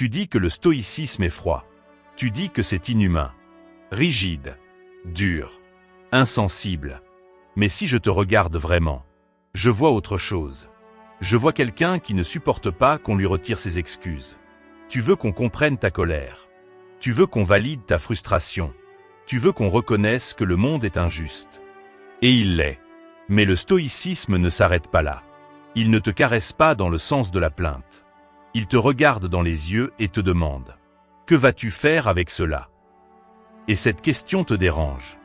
Tu dis que le stoïcisme est froid. Tu dis que c'est inhumain, rigide, dur, insensible. Mais si je te regarde vraiment, je vois autre chose. Je vois quelqu'un qui ne supporte pas qu'on lui retire ses excuses. Tu veux qu'on comprenne ta colère. Tu veux qu'on valide ta frustration. Tu veux qu'on reconnaisse que le monde est injuste. Et il l'est. Mais le stoïcisme ne s'arrête pas là. Il ne te caresse pas dans le sens de la plainte. Il te regarde dans les yeux et te demande « Que vas-tu faire avec cela ?» Et cette question te dérange,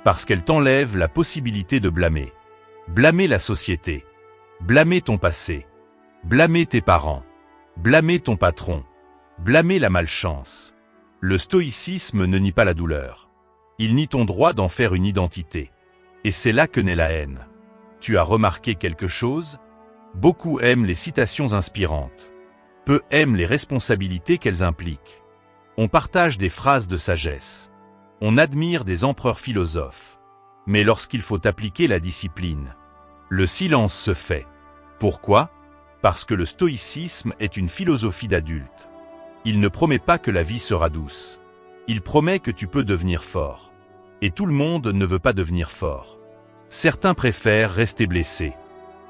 parce qu'elle t'enlève la possibilité de blâmer. Blâmer la société, blâmer ton passé, blâmer tes parents, blâmer ton patron, blâmer la malchance. Le stoïcisme ne nie pas la douleur. Il nie ton droit d'en faire une identité. Et c'est là que naît la haine. Tu as remarqué quelque chose ? Beaucoup aiment les citations inspirantes. Peu aiment les responsabilités qu'elles impliquent. On partage des phrases de sagesse. On admire des empereurs philosophes. Mais lorsqu'il faut appliquer la discipline, le silence se fait. Pourquoi ? Parce que le stoïcisme est une philosophie d'adulte. Il ne promet pas que la vie sera douce. Il promet que tu peux devenir fort. Et tout le monde ne veut pas devenir fort. Certains préfèrent rester blessés.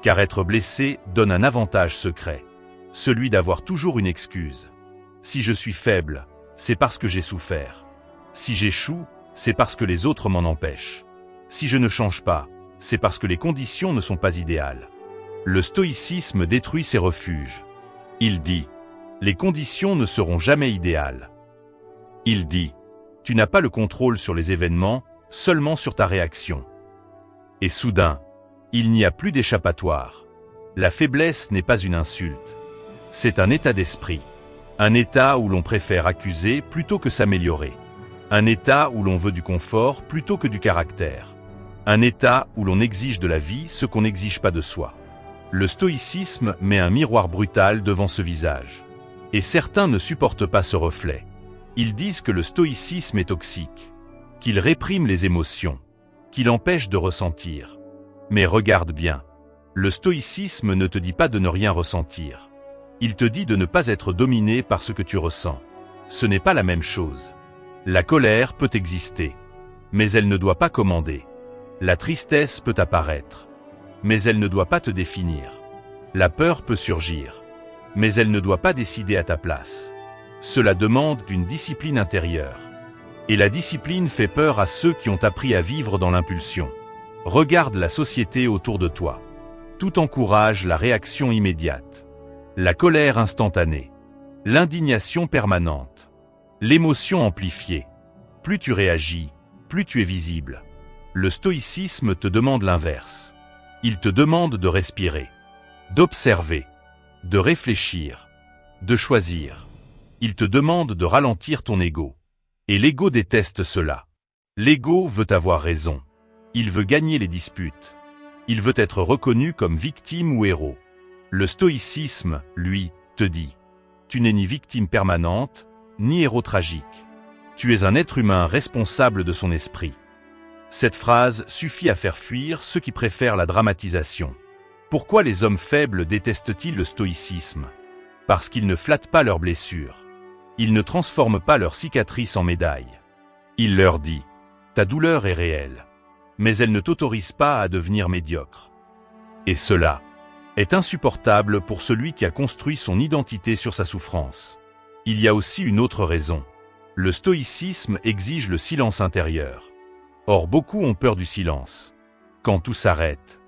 Car être blessé donne un avantage secret. Celui d'avoir toujours une excuse. Si je suis faible, c'est parce que j'ai souffert. Si j'échoue, c'est parce que les autres m'en empêchent. Si je ne change pas, c'est parce que les conditions ne sont pas idéales. Le stoïcisme détruit ses refuges. Il dit, les conditions ne seront jamais idéales. Il dit, tu n'as pas le contrôle sur les événements, seulement sur ta réaction. Et soudain, il n'y a plus d'échappatoire. La faiblesse n'est pas une insulte. C'est un état d'esprit. Un état où l'on préfère accuser plutôt que s'améliorer. Un état où l'on veut du confort plutôt que du caractère. Un état où l'on exige de la vie ce qu'on n'exige pas de soi. Le stoïcisme met un miroir brutal devant ce visage. Et certains ne supportent pas ce reflet. Ils disent que le stoïcisme est toxique, qu'il réprime les émotions, qu'il empêche de ressentir. Mais regarde bien, le stoïcisme ne te dit pas de ne rien ressentir. Il te dit de ne pas être dominé par ce que tu ressens. Ce n'est pas la même chose. La colère peut exister, mais elle ne doit pas commander. La tristesse peut apparaître, mais elle ne doit pas te définir. La peur peut surgir, mais elle ne doit pas décider à ta place. Cela demande d'une discipline intérieure. Et la discipline fait peur à ceux qui ont appris à vivre dans l'impulsion. Regarde la société autour de toi. Tout encourage la réaction immédiate. La colère instantanée, l'indignation permanente, l'émotion amplifiée. Plus tu réagis, plus tu es visible. Le stoïcisme te demande l'inverse. Il te demande de respirer, d'observer, de réfléchir, de choisir. Il te demande de ralentir ton ego. Et l'ego déteste cela. L'ego veut avoir raison. Il veut gagner les disputes. Il veut être reconnu comme victime ou héros. Le stoïcisme, lui, te dit « Tu n'es ni victime permanente, ni héros tragique. Tu es un être humain responsable de son esprit. » Cette phrase suffit à faire fuir ceux qui préfèrent la dramatisation. Pourquoi les hommes faibles détestent-ils le stoïcisme ? Parce qu'ils ne flattent pas leurs blessures. Ils ne transforment pas leurs cicatrices en médailles. Il leur dit « Ta douleur est réelle, mais elle ne t'autorise pas à devenir médiocre. » Et cela est insupportable pour celui qui a construit son identité sur sa souffrance. Il y a aussi une autre raison. Le stoïcisme exige le silence intérieur. Or beaucoup ont peur du silence. Quand tout s'arrête,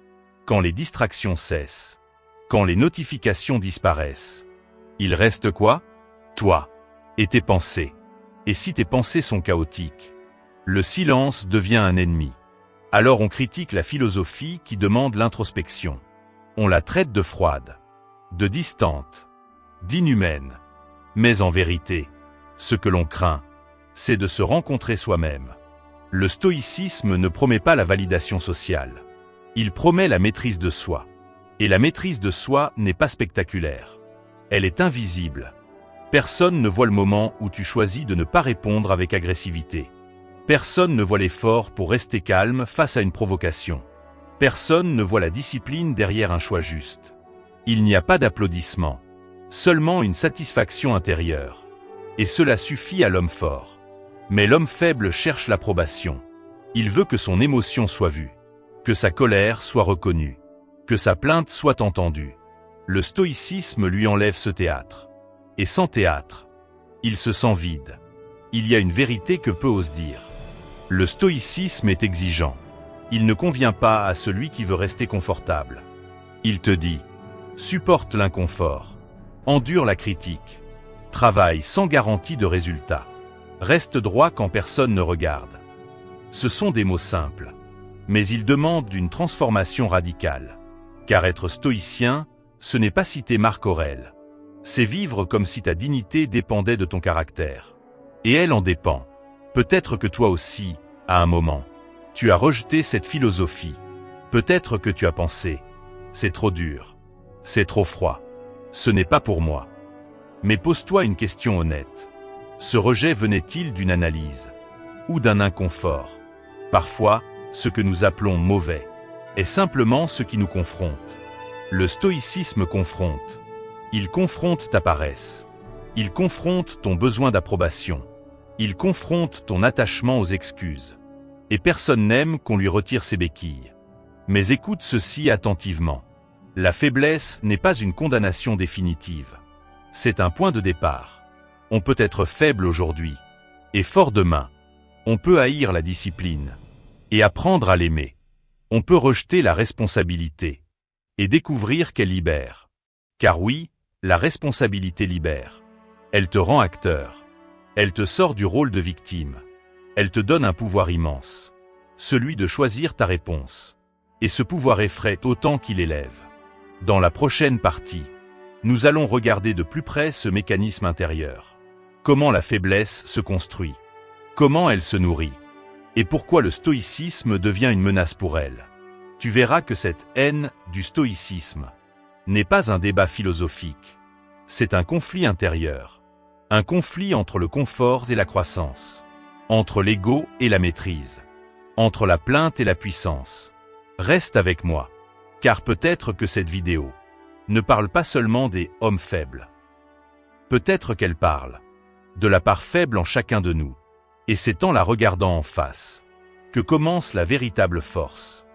quand les distractions cessent, quand les notifications disparaissent, il reste quoi ? Toi et tes pensées. Et si tes pensées sont chaotiques, le silence devient un ennemi. Alors on critique la philosophie qui demande l'introspection. On la traite de froide, de distante, d'inhumaine. Mais en vérité, ce que l'on craint, c'est de se rencontrer soi-même. Le stoïcisme ne promet pas la validation sociale. Il promet la maîtrise de soi. Et la maîtrise de soi n'est pas spectaculaire. Elle est invisible. Personne ne voit le moment où tu choisis de ne pas répondre avec agressivité. Personne ne voit l'effort pour rester calme face à une provocation. Personne ne voit la discipline derrière un choix juste. Il n'y a pas d'applaudissements, seulement une satisfaction intérieure. Et cela suffit à l'homme fort. Mais l'homme faible cherche l'approbation. Il veut que son émotion soit vue, que sa colère soit reconnue, que sa plainte soit entendue. Le stoïcisme lui enlève ce théâtre. Et sans théâtre, il se sent vide. Il y a une vérité que peu osent dire. Le stoïcisme est exigeant. Il ne convient pas à celui qui veut rester confortable. Il te dit, supporte l'inconfort, endure la critique, travaille sans garantie de résultat, reste droit quand personne ne regarde. Ce sont des mots simples, mais ils demandent une transformation radicale. Car être stoïcien, ce n'est pas citer Marc Aurèle. C'est vivre comme si ta dignité dépendait de ton caractère. Et elle en dépend. Peut-être que toi aussi, à un moment, tu as rejeté cette philosophie. Peut-être que tu as pensé, c'est trop dur, c'est trop froid, ce n'est pas pour moi. Mais pose-toi une question honnête. Ce rejet venait-il d'une analyse ou d'un inconfort? Parfois, ce que nous appelons mauvais est simplement ce qui nous confronte. Le stoïcisme confronte. Il confronte ta paresse. Il confronte ton besoin d'approbation. Il confronte ton attachement aux excuses. Et personne n'aime qu'on lui retire ses béquilles. Mais écoute ceci attentivement. La faiblesse n'est pas une condamnation définitive. C'est un point de départ. On peut être faible aujourd'hui et fort demain. On peut haïr la discipline et apprendre à l'aimer. On peut rejeter la responsabilité et découvrir qu'elle libère. Car oui, la responsabilité libère. Elle te rend acteur. Elle te sort du rôle de victime. Elle te donne un pouvoir immense, celui de choisir ta réponse. Et ce pouvoir effraie autant qu'il élève. Dans la prochaine partie, nous allons regarder de plus près ce mécanisme intérieur. Comment la faiblesse se construit, comment elle se nourrit, et pourquoi le stoïcisme devient une menace pour elle. Tu verras que cette haine du stoïcisme n'est pas un débat philosophique. C'est un conflit intérieur. Un conflit entre le confort et la croissance. Entre l'ego et la maîtrise. Entre la plainte et la puissance. Reste avec moi. Car peut-être que cette vidéo ne parle pas seulement des hommes faibles. Peut-être qu'elle parle de la part faible en chacun de nous. Et c'est en la regardant en face que commence la véritable force.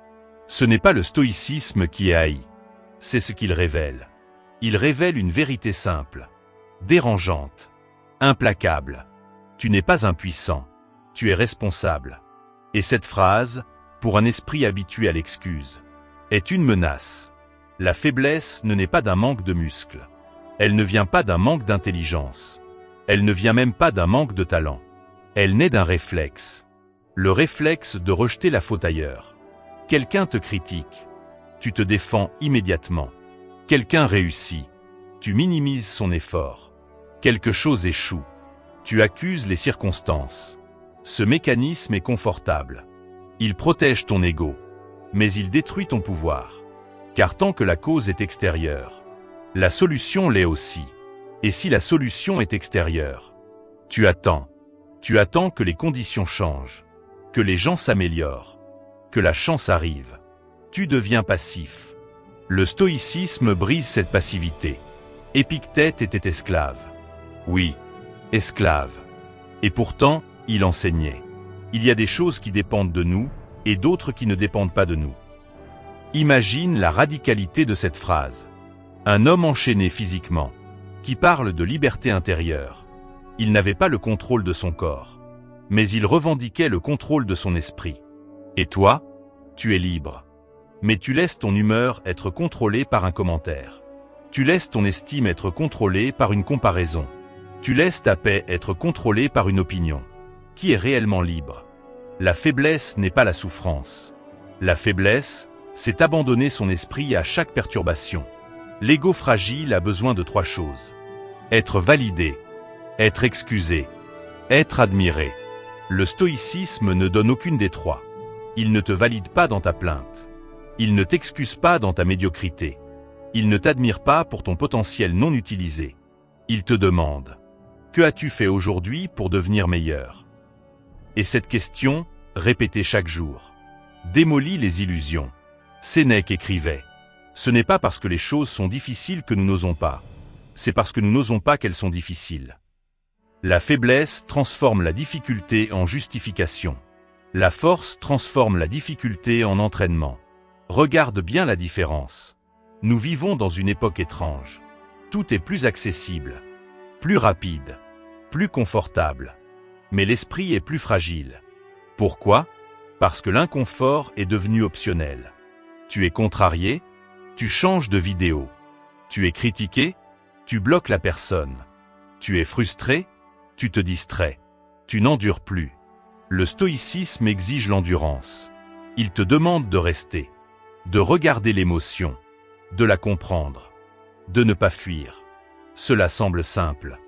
Ce n'est pas le stoïcisme qui est haï. C'est ce qu'il révèle. Il révèle une vérité simple, dérangeante, implacable. Tu n'es pas impuissant, tu es responsable. Et cette phrase, pour un esprit habitué à l'excuse, est une menace. La faiblesse ne naît pas d'un manque de muscles. Elle ne vient pas d'un manque d'intelligence. Elle ne vient même pas d'un manque de talent. Elle naît d'un réflexe. Le réflexe de rejeter la faute ailleurs. Quelqu'un te critique. Tu te défends immédiatement. Quelqu'un réussit. Tu minimises son effort. Quelque chose échoue. Tu accuses les circonstances. Ce mécanisme est confortable. Il protège ton ego. Mais il détruit ton pouvoir. Car tant que la cause est extérieure, la solution l'est aussi. Et si la solution est extérieure, tu attends. Tu attends que les conditions changent, que les gens s'améliorent, que la chance arrive. Tu deviens passif. Le stoïcisme brise cette passivité. Épictète était esclave. Oui, esclave. Et pourtant, il enseignait. Il y a des choses qui dépendent de nous, et d'autres qui ne dépendent pas de nous. Imagine la radicalité de cette phrase. Un homme enchaîné physiquement, qui parle de liberté intérieure. Il n'avait pas le contrôle de son corps, mais il revendiquait le contrôle de son esprit. Et toi, tu es libre. Mais tu laisses ton humeur être contrôlée par un commentaire. Tu laisses ton estime être contrôlée par une comparaison. Tu laisses ta paix être contrôlée par une opinion. Qui est réellement libre? La faiblesse n'est pas la souffrance. La faiblesse, c'est abandonner son esprit à chaque perturbation. L'ego fragile a besoin de 3 choses. Être validé, être excusé, être admiré. Le stoïcisme ne donne aucune des 3. Il ne te valide pas dans ta plainte. Il ne t'excuse pas dans ta médiocrité. Il ne t'admire pas pour ton potentiel non utilisé. Il te demande: que as-tu fait aujourd'hui pour devenir meilleur? Et cette question, répétée chaque jour, démolit les illusions. Sénèque écrivait: ce n'est pas parce que les choses sont difficiles que nous n'osons pas. C'est parce que nous n'osons pas qu'elles sont difficiles. La faiblesse transforme la difficulté en justification. La force transforme la difficulté en entraînement. Regarde bien la différence. Nous vivons dans une époque étrange. Tout est plus accessible, plus rapide, plus confortable. Mais l'esprit est plus fragile. Pourquoi? Parce que l'inconfort est devenu optionnel. Tu es contrarié, tu changes de vidéo. Tu es critiqué, tu bloques la personne. Tu es frustré, tu te distrais. Tu n'endures plus. Le stoïcisme exige l'endurance. Il te demande de rester, de regarder l'émotion, de la comprendre, de ne pas fuir. Cela semble simple.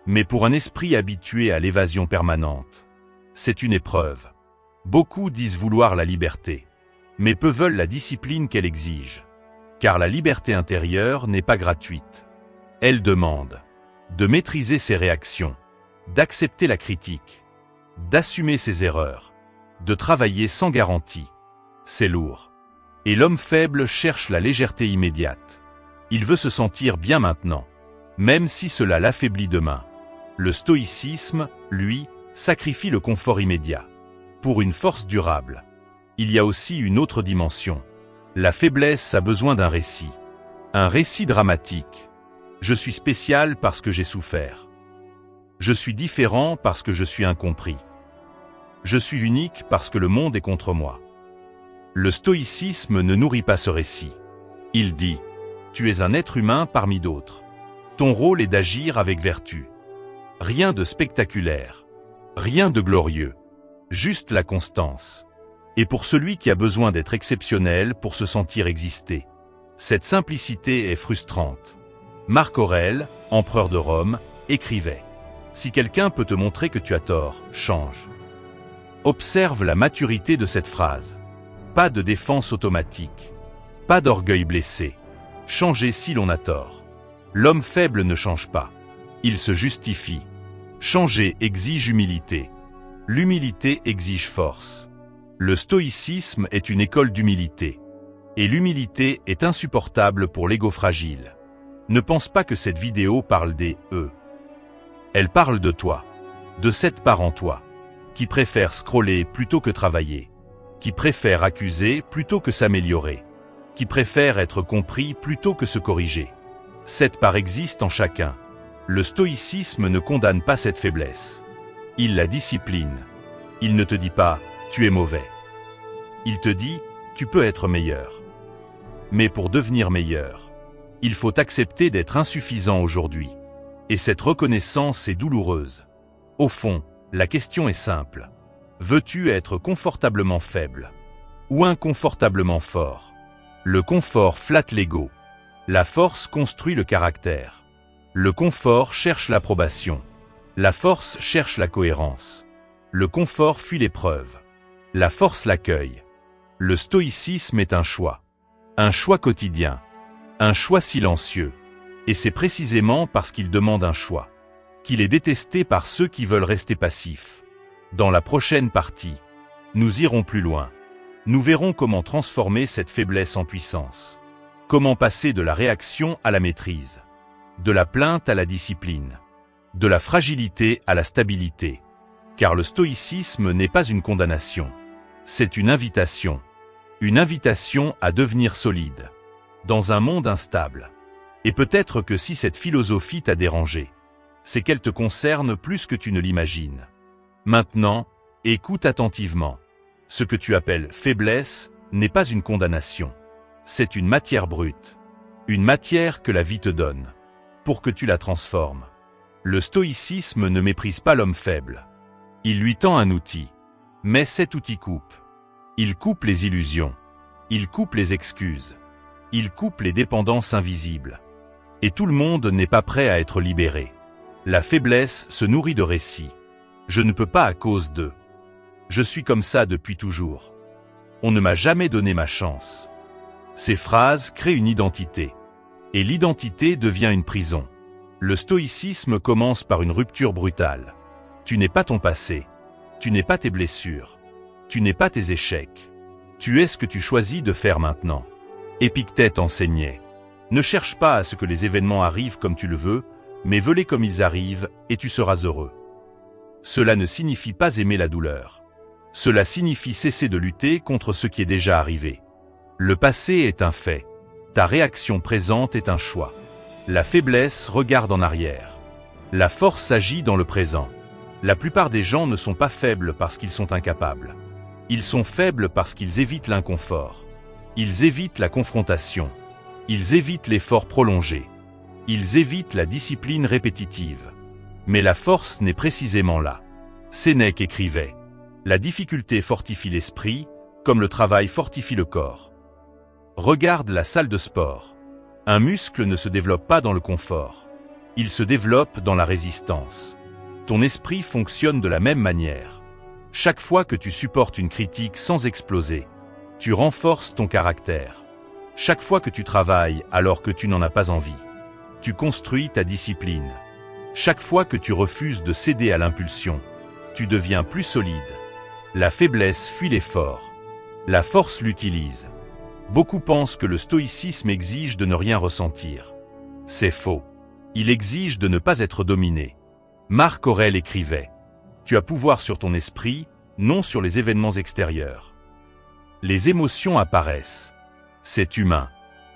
Mais pour un esprit habitué à l'évasion permanente, c'est une épreuve. Beaucoup disent vouloir la liberté, mais peu veulent la discipline qu'elle exige. Car la liberté intérieure n'est pas gratuite. Elle demande de maîtriser ses réactions, d'accepter la critique, d'assumer ses erreurs, de travailler sans garantie. C'est lourd. Et l'homme faible cherche la légèreté immédiate. Il veut se sentir bien maintenant, même si cela l'affaiblit demain. Le stoïcisme, lui, sacrifie le confort immédiat. Pour une force durable, il y a aussi une autre dimension. La faiblesse a besoin d'un récit. Un récit dramatique. Je suis spécial parce que j'ai souffert. Je suis différent parce que je suis incompris. Je suis unique parce que le monde est contre moi. Le stoïcisme ne nourrit pas ce récit. Il dit « Tu es un être humain parmi d'autres. Ton rôle est d'agir avec vertu. Rien de spectaculaire, rien de glorieux, juste la constance. Et pour celui qui a besoin d'être exceptionnel pour se sentir exister. Cette simplicité est frustrante. Marc Aurèle, empereur de Rome, écrivait « Si quelqu'un peut te montrer que tu as tort, change. » Observe la maturité de cette phrase. Pas de défense automatique. Pas d'orgueil blessé. Changer si l'on a tort. L'homme faible ne change pas. Il se justifie. Changer exige humilité. L'humilité exige force. Le stoïcisme est une école d'humilité. Et l'humilité est insupportable pour l'ego fragile. Ne pense pas que cette vidéo parle des « eux ». Elle parle de toi. De cette part en toi. Qui préfère scroller plutôt que travailler. Qui préfère accuser plutôt que s'améliorer. Qui préfère être compris plutôt que se corriger. Cette part existe en chacun. Le stoïcisme ne condamne pas cette faiblesse. Il la discipline. Il ne te dit pas « tu es mauvais ». Il te dit « tu peux être meilleur ». Mais pour devenir meilleur, il faut accepter d'être insuffisant aujourd'hui. Et cette reconnaissance est douloureuse. Au fond, la question est simple. Veux-tu être confortablement faible ou inconfortablement fort? Le confort flatte l'ego. La force construit le caractère. Le confort cherche l'approbation. La force cherche la cohérence. Le confort fuit l'épreuve. La force l'accueille. Le stoïcisme est un choix quotidien, un choix silencieux. Et c'est précisément parce qu'il demande un choix qu'il est détesté par ceux qui veulent rester passifs. Dans la prochaine partie, nous irons plus loin. Nous verrons comment transformer cette faiblesse en puissance. Comment passer de la réaction à la maîtrise, de la plainte à la discipline, de la fragilité à la stabilité. Car le stoïcisme n'est pas une condamnation, c'est une invitation. Une invitation à devenir solide, dans un monde instable. Et peut-être que si cette philosophie t'a dérangé, c'est qu'elle te concerne plus que tu ne l'imagines. Maintenant, écoute attentivement. Ce que tu appelles faiblesse n'est pas une condamnation. C'est une matière brute. Une matière que la vie te donne, pour que tu la transformes. Le stoïcisme ne méprise pas l'homme faible. Il lui tend un outil. Mais cet outil coupe. Il coupe les illusions. Il coupe les excuses. Il coupe les dépendances invisibles. Et tout le monde n'est pas prêt à être libéré. La faiblesse se nourrit de récits. Je ne peux pas à cause de. Je suis comme ça depuis toujours. On ne m'a jamais donné ma chance. Ces phrases créent une identité. Et l'identité devient une prison. Le stoïcisme commence par une rupture brutale. Tu n'es pas ton passé. Tu n'es pas tes blessures. Tu n'es pas tes échecs. Tu es ce que tu choisis de faire maintenant. Épictète enseignait. Ne cherche pas à ce que les événements arrivent comme tu le veux, mais veux-les comme ils arrivent, et tu seras heureux. Cela ne signifie pas aimer la douleur. Cela signifie cesser de lutter contre ce qui est déjà arrivé. Le passé est un fait. Ta réaction présente est un choix. La faiblesse regarde en arrière. La force agit dans le présent. La plupart des gens ne sont pas faibles parce qu'ils sont incapables. Ils sont faibles parce qu'ils évitent l'inconfort. Ils évitent la confrontation. Ils évitent l'effort prolongé. Ils évitent la discipline répétitive. Mais la force n'est précisément là. Sénèque écrivait « La difficulté fortifie l'esprit, comme le travail fortifie le corps. » Regarde la salle de sport. Un muscle ne se développe pas dans le confort. Il se développe dans la résistance. Ton esprit fonctionne de la même manière. Chaque fois que tu supportes une critique sans exploser, tu renforces ton caractère. Chaque fois que tu travailles alors que tu n'en as pas envie, tu construis ta discipline. Chaque fois que tu refuses de céder à l'impulsion, tu deviens plus solide. La faiblesse fuit l'effort. La force l'utilise. Beaucoup pensent que le stoïcisme exige de ne rien ressentir. C'est faux. Il exige de ne pas être dominé. Marc Aurèle écrivait « Tu as pouvoir sur ton esprit, non sur les événements extérieurs. » Les émotions apparaissent. C'est humain.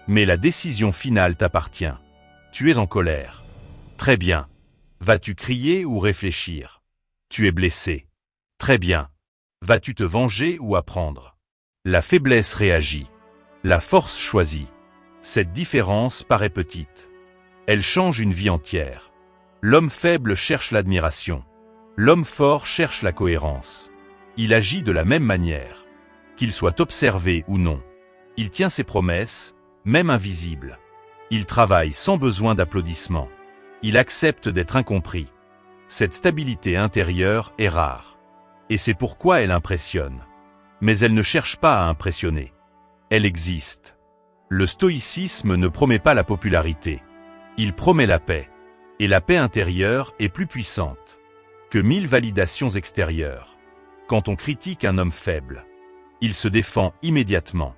Mais la décision finale t'appartient. Tu es en colère. Très bien. Vas-tu crier ou réfléchir? Tu es blessé. Très bien. Vas-tu te venger ou apprendre? La faiblesse réagit. La force choisit. Cette différence paraît petite. Elle change une vie entière. L'homme faible cherche l'admiration. L'homme fort cherche la cohérence. Il agit de la même manière. Qu'il soit observé ou non. Il tient ses promesses, même invisibles. Il travaille sans besoin d'applaudissements. Il accepte d'être incompris. Cette stabilité intérieure est rare. Et c'est pourquoi elle impressionne. Mais elle ne cherche pas à impressionner. Elle existe. Le stoïcisme ne promet pas la popularité. Il promet la paix. Et la paix intérieure est plus puissante que 1000 validations extérieures. Quand on critique un homme faible, il se défend immédiatement.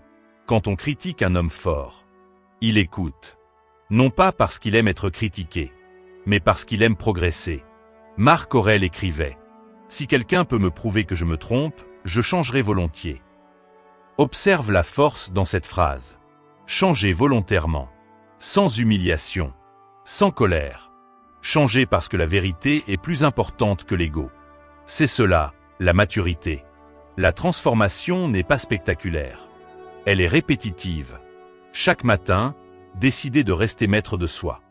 Quand on critique un homme fort, il écoute. Non pas parce qu'il aime être critiqué, mais parce qu'il aime progresser. Marc Aurèle écrivait « Si quelqu'un peut me prouver que je me trompe, je changerai volontiers. » Observe la force dans cette phrase. Changer volontairement, sans humiliation, sans colère. Changer parce que la vérité est plus importante que l'ego. C'est cela, la maturité. La transformation n'est pas spectaculaire. Elle est répétitive. Chaque matin, décider de rester maître de soi.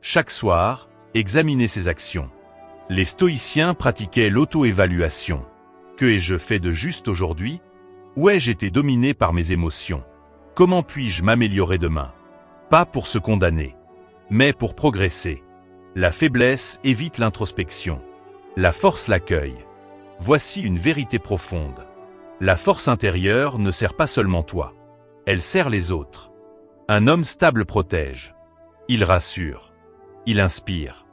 Chaque soir, examiner ses actions. Les stoïciens pratiquaient l'auto-évaluation. Que ai-je fait de juste aujourd'hui? Où ai-je été dominé par mes émotions? Comment puis-je m'améliorer demain? Pas pour se condamner, mais pour progresser. La faiblesse évite l'introspection. La force l'accueille. Voici une vérité profonde. La force intérieure ne sert pas seulement toi. Elle sert les autres. Un homme stable protège. Il rassure. Il inspire.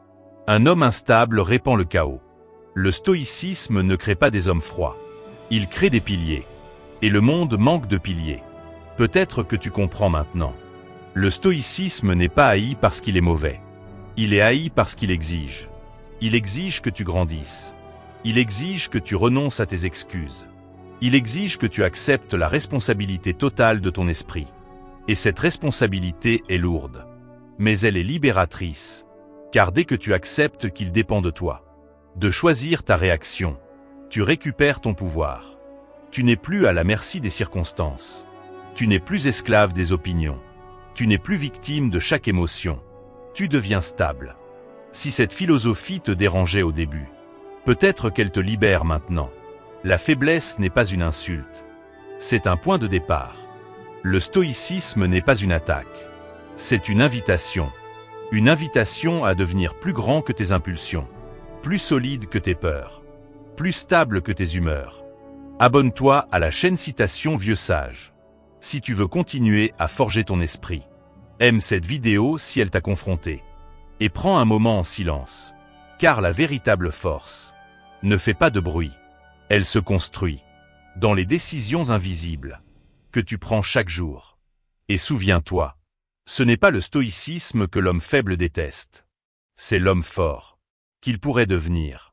Un homme instable répand le chaos. Le stoïcisme ne crée pas des hommes froids. Il crée des piliers. Et le monde manque de piliers. Peut-être que tu comprends maintenant. Le stoïcisme n'est pas haï parce qu'il est mauvais. Il est haï parce qu'il exige. Il exige que tu grandisses. Il exige que tu renonces à tes excuses. Il exige que tu acceptes la responsabilité totale de ton esprit. Et cette responsabilité est lourde. Mais elle est libératrice. Car dès que tu acceptes qu'il dépend de toi, de choisir ta réaction, tu récupères ton pouvoir. Tu n'es plus à la merci des circonstances. Tu n'es plus esclave des opinions. Tu n'es plus victime de chaque émotion. Tu deviens stable. Si cette philosophie te dérangeait au début, peut-être qu'elle te libère maintenant. La faiblesse n'est pas une insulte. C'est un point de départ. Le stoïcisme n'est pas une attaque. C'est une invitation. Une invitation à devenir plus grand que tes impulsions, plus solide que tes peurs, plus stable que tes humeurs. Abonne-toi à la chaîne Citation Vieux Sage. Si tu veux continuer à forger ton esprit, aime cette vidéo si elle t'a confronté. Et prends un moment en silence. Car la véritable force ne fait pas de bruit. Elle se construit dans les décisions invisibles que tu prends chaque jour. Et souviens-toi, ce n'est pas le stoïcisme que l'homme faible déteste. C'est l'homme fort qu'il pourrait devenir.